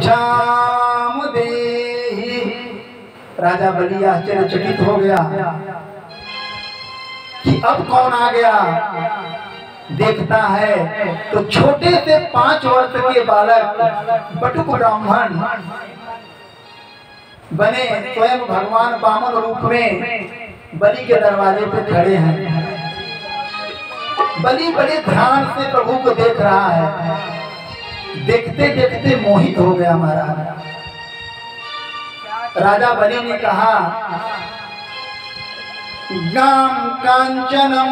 भिक्षाम देहि। राजा बलि आश्चर्यचकित हो गया कि अब कौन आ गया। देखता है तो छोटे से 5 वर्ष के बालक बटुक ब्राह्मण बने स्वयं भगवान वामन रूप में बलि के दरवाजे पे खड़े हैं। बलि बड़े ध्यान से प्रभु को देख रहा है। देखते देखते मोहित हो गया महाराज। राजा बलि ने कहा, गाम कांचनम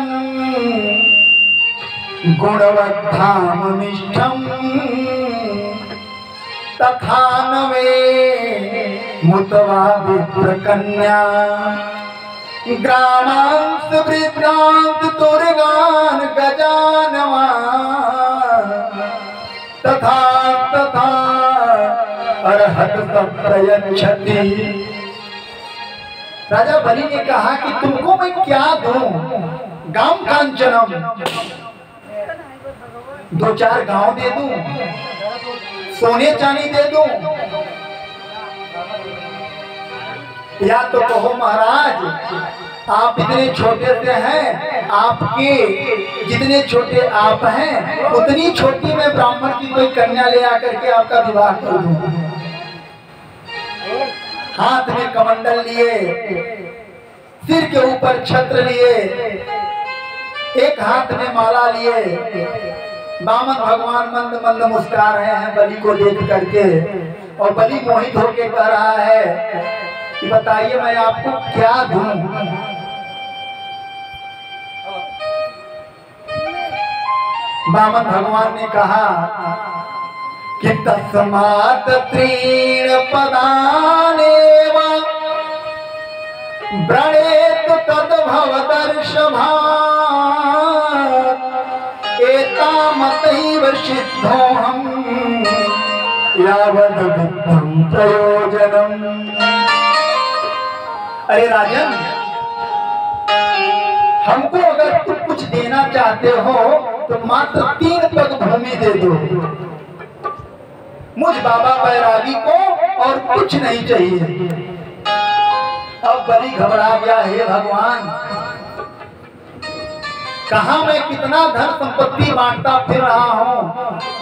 गुणवद्धाम निष्ठम तथा नवे मुतवा विप्र कन्या ग्रामांस वृद्धांत तुर्गान गजानवा तथा तथा अर्हत प्रयच्छति। राजा बलि ने कहा कि तुमको मैं क्या दूं? गांव कांचनम, 2-4 गांव दे दूं, सोने चांदी दे दूं, या तो कहो महाराज आप इतने छोटे से हैं, आपके जितने छोटे आप हैं उतनी छोटी मैं ब्राह्मण की कोई कन्या ले आकर के आपका विवाह कर दूं। हाथ में कमंडल लिए, सिर के ऊपर छत्र लिए, एक हाथ में माला लिए, वामन भगवान मंद मंद मुस्कुरा रहे हैं बलि को देख करके। और बलि मोहित होकर कह रहा है कि बताइए मैं आपको क्या दूं? वामन भगवान ने कहा कि तस्मात् त्रीण पदानेव व्रणेत तद्भव दर्शभात् एतामतैव सिद्धोऽहं यावद् वित्तं प्रयोजनम्। अरे राजन, हमको अगर तुम कुछ देना चाहते हो तो मात्र 3 पग भूमि दे दो। मुझ बाबा बैरागी को और कुछ नहीं चाहिए। अब बलि घबरा गया, हे भगवान कहां मैं कितना धन संपत्ति बांटता फिर रहा हूं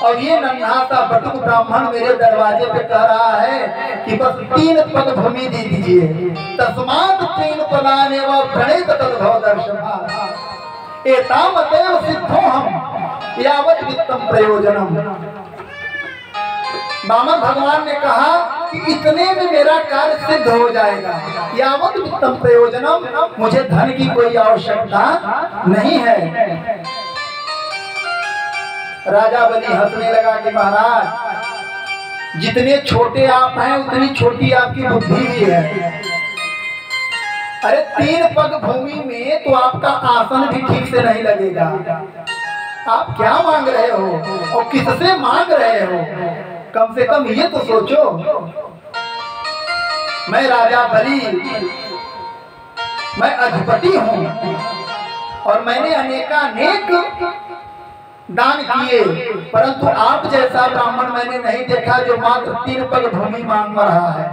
और ये नन्हा सा बटुक ब्राह्मण मेरे दरवाजे पे कह रहा है कि बस 3 पग भूमि दे दीजिए। तस्मात् 3 पदानेव व्रणेत तद्भव दर्शभात् एतावदेव सिद्धोऽहं यावत् वित्तं प्रयोजनम्। वामन भगवान ने कहा कि इतने में मेरा कार्य सिद्ध हो जाएगा। यावत् वित्तं प्रयोजनम, मुझे धन की कोई आवश्यकता नहीं है। राजा बलि हंसने लगा कि महाराज जितने छोटे आप हैं उतनी छोटी आपकी बुद्धि भी है। अरे 3 पग भूमि में तो आपका आसन भी ठीक से नहीं लगेगा। आप क्या मांग रहे हो और किससे मांग रहे हो? कम से कम ये तो सोचो। मैं राजा बलि, मैं अधिपति हूं और मैंने अनेकानेक दान किए, परंतु आप जैसा ब्राह्मण मैंने नहीं देखा जो मात्र 3 पग भूमि मांग रहा है।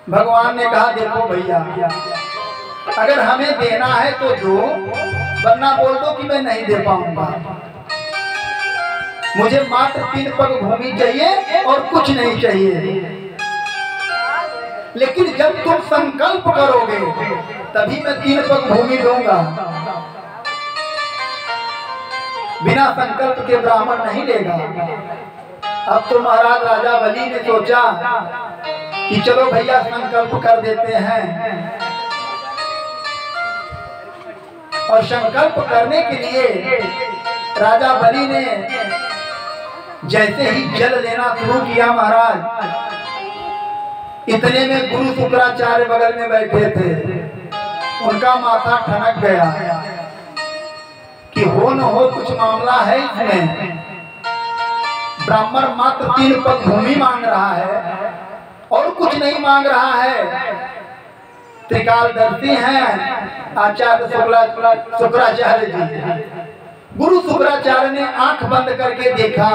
भगवान ने कहा देखो भैया, अगर हमें देना है तो दो, वरना बोल दो कि मैं नहीं दे पाऊंगा। मुझे मात्र 3 पग भूमि चाहिए और कुछ नहीं चाहिए। लेकिन जब तुम संकल्प करोगे तभी मैं 3 पग भूमि दूंगा। बिना संकल्प के ब्राह्मण नहीं लेगा। अब तो महाराज राजा बलि ने सोचा कि चलो भैया संकल्प कर देते हैं। और संकल्प करने के लिए राजा बलि ने जैसे ही जल लेना शुरू किया महाराज, इतने में गुरु शुक्राचार्य बगल में बैठे थे। उनका माथा ठनक गया कि हो न हो कुछ मामला है इसमें। ब्राह्मण मात्र 3 पग भूमि मांग रहा है और कुछ नहीं मांग रहा है। त्रिकालदर्शी हैं आचार्य शुक्राचार्य जी। गुरु शुक्राचार्य ने आंख बंद करके देखा।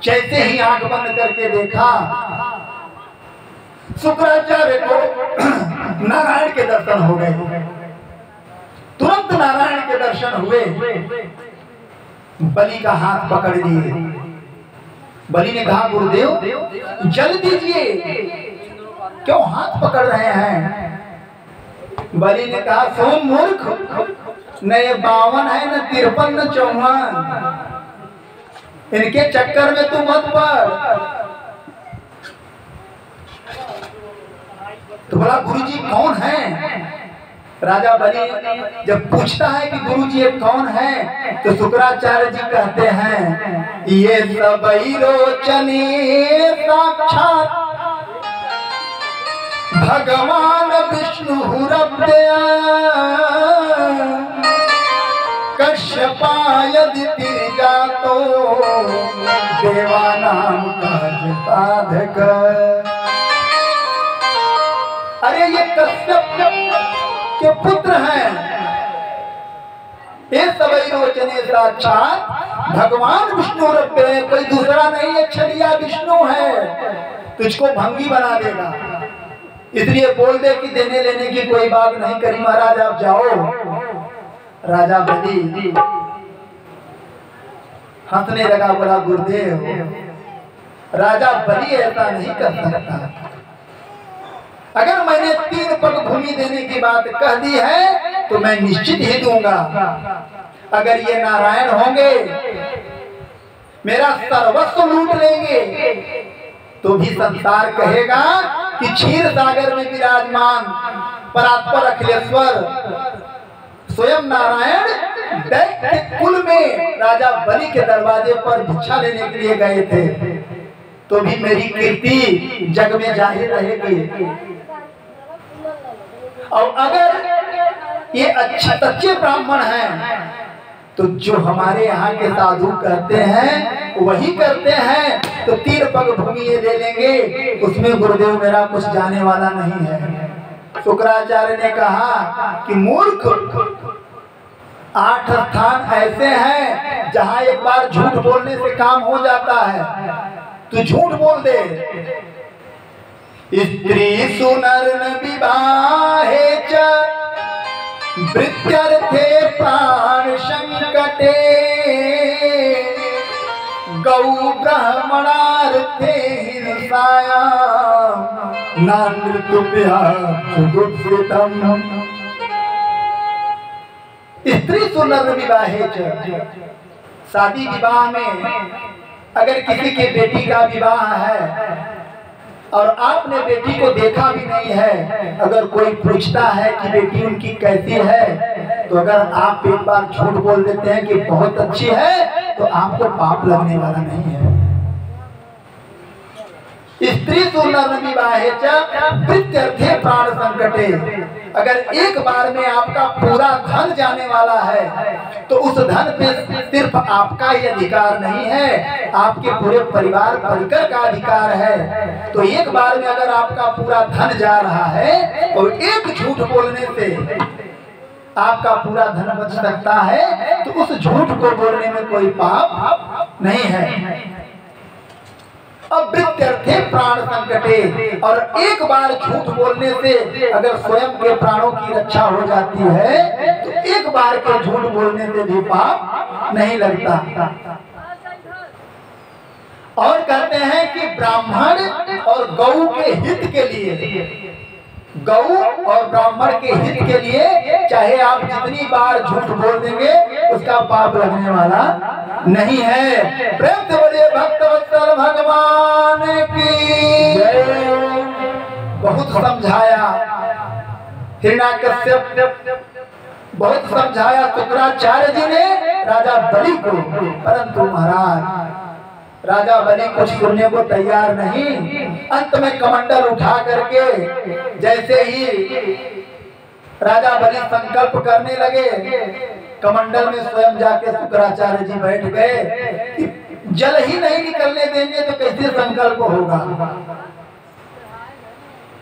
जैसे ही आंख बंद करके देखा, शुक्राचार्य को नारायण के दर्शन हो गए। तुरंत नारायण के दर्शन हुए। बलि का हाथ पकड़ लिए। बलि ने कहा, गुरुदेव जल दीजिए, क्यों हाथ पकड़ रहे हैं? बलि ने कहा, सोम मूर्ख, न ये 52 है, न 53, न 54, इनके चक्कर में तू मत पड़। तो बोला, गुरुजी कौन है? राजा बलि जब पूछता है कि गुरुजी ये कौन है, तो शुक्राचार्य जी कहते हैं, ये सबई रोचने साक्षात भगवान विष्णु हुरब्दया कश्यपायदि तिर्जातो देवानां कार्य साधक। अरे ये कश्यप के पुत्र हैं। ये सबई रोचने साक्षात भगवान विष्णु हुरब्दया, कोई दूसरा नहीं है, छलिया विष्णु है। तुझको भंगी बना देगा, इसलिए बोल दे कि देने लेने की कोई बात नहीं करी, महाराज आप जाओ। राजा बलि हंसने लगा, बोला, गुरुदेव राजा बलि ऐसा नहीं कर सकता। अगर मैंने 3 पग भूमि देने की बात कह दी है तो मैं निश्चित ही दूंगा। अगर ये नारायण होंगे, मेरा सर्वस्व लूट लेंगे, तो भी संसार कहेगा कि क्षीर सागर में विराजमान परात्पर अखिलेश्वर स्वयं नारायण दैत्य के कुल में राजा बलि के दरवाजे पर भिक्षा लेने के लिए गए थे, तो भी मेरी कीर्ति जग में जाहिर रहेगी। और अगर ये अच्छे सच्चे ब्राह्मण हैं, तो जो हमारे यहाँ के साधु करते हैं वही करते हैं, तो 3 पग भूमि ये ले लेंगे, उसमें गुरुदेव मेरा कुछ जाने वाला नहीं है। शुक्राचार्य ने कहा कि मूर्ख, 8 स्थान ऐसे हैं जहां एक बार झूठ बोलने से काम हो जाता है, तू झूठ बोल दे। स्त्री सुनर विवाहे च वृत्यर्थे प्राण संकटे गौ ब्राह्मणार्थे हिंसाया नानृतुभ्या सुगुप्सितम्। स्त्री सुनर विवाहे च, शादी विवाह में अगर किसी के बेटी का विवाह है और आपने बेटी को देखा भी नहीं है, अगर कोई पूछता है कि बेटी उनकी कैसी है, तो अगर आप एक बार झूठ बोल देते हैं कि बहुत अच्छी है, तो आपको पाप लगने वाला नहीं है। स्त्री सुनर विवाहे च वृत्यर्थे प्राण संकटे, अगर एक बार में आपका पूरा धन जाने वाला है, तो उस धन पे सिर्फ आपका ही अधिकार नहीं है, आपके पूरे परिवार परिकर का अधिकार है। तो एक बार में अगर आपका पूरा धन जा रहा है, तो एक झूठ बोलने से आपका पूरा धन बच सकता है, तो उस झूठ को बोलने में कोई पाप नहीं है। अवृत्यर्थे प्राण संकटे, और एक बार झूठ बोलने से अगर स्वयं के प्राणों की रक्षा हो जाती है, तो एक बार के झूठ बोलने से भी पाप नहीं लगता। और कहते हैं कि ब्राह्मण और गौ के हित के लिए, गौ और ब्राह्मण के हित के लिए चाहे आप जितनी बार झूठ बोल देंगे, उसका पाप लगने वाला नहीं है। प्रेम से बोलिए भक्तवत्सल भगवान की जय। बहुत समझाया हिरण्याकश्यप, बहुत समझाया शुक्राचार्य जी ने राजा बलि को, परंतु महाराज राजा बलि कुछ सुनने को तैयार नहीं। अंत में कमंडल उठा करके जैसे ही राजा बलि संकल्प करने लगे, कमंडल में स्वयं जाके शुक्राचार्य जी बैठ गए कि जल ही नहीं निकलने देंगे तो कैसे संकल्प होगा।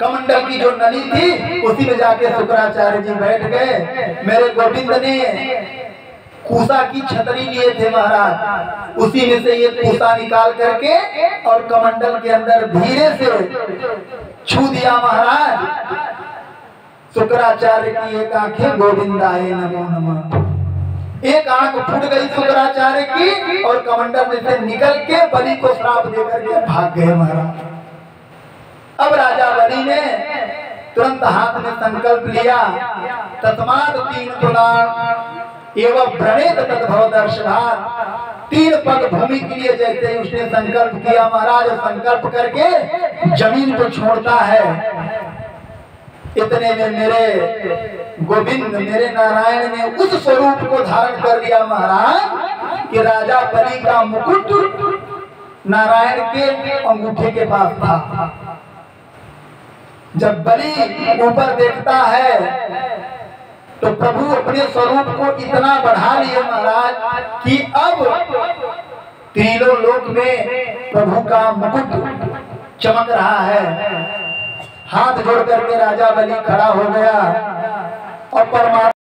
कमंडल की जो नली थी उसी में जाके शुक्राचार्य जी बैठ गए। मेरे गोविंद ने कूसा की छतरी लिए थे महाराज, उसी में से ये कूसा निकाल करके और कमंडल के अंदर धीरे से छू दिया महाराज। शुक्राचार्य की एक आंखें गोविंदाय नमो नमः, एक आंख फूट गई शुक्राचार्य की और कमंडल में से निकल के बलि को श्राप देकर के भाग गए महाराज। अब राजा बलि ने तुरंत हाथ में संकल्प लिया, तस्मात् 3 तुलान एवं व्रणेत तद्भव दर्शनात्, 3 पग भूमि के लिए जैसे उसने संकल्प किया महाराज, संकल्प करके जमीन को छोड़ता है। इतने में मेरे गोविंद मेरे नारायण ने उस स्वरूप को धारण कर लिया महाराज कि राजा बलि का मुकुट नारायण के अंगूठे के पास था। जब बलि ऊपर देखता है तो प्रभु अपने स्वरूप को इतना बढ़ा लिए महाराज कि अब तीनों लोक में प्रभु का मुकुट चमक रहा है। हाथ जोड़ करके राजा बलि खड़ा हो गया और परमात्मा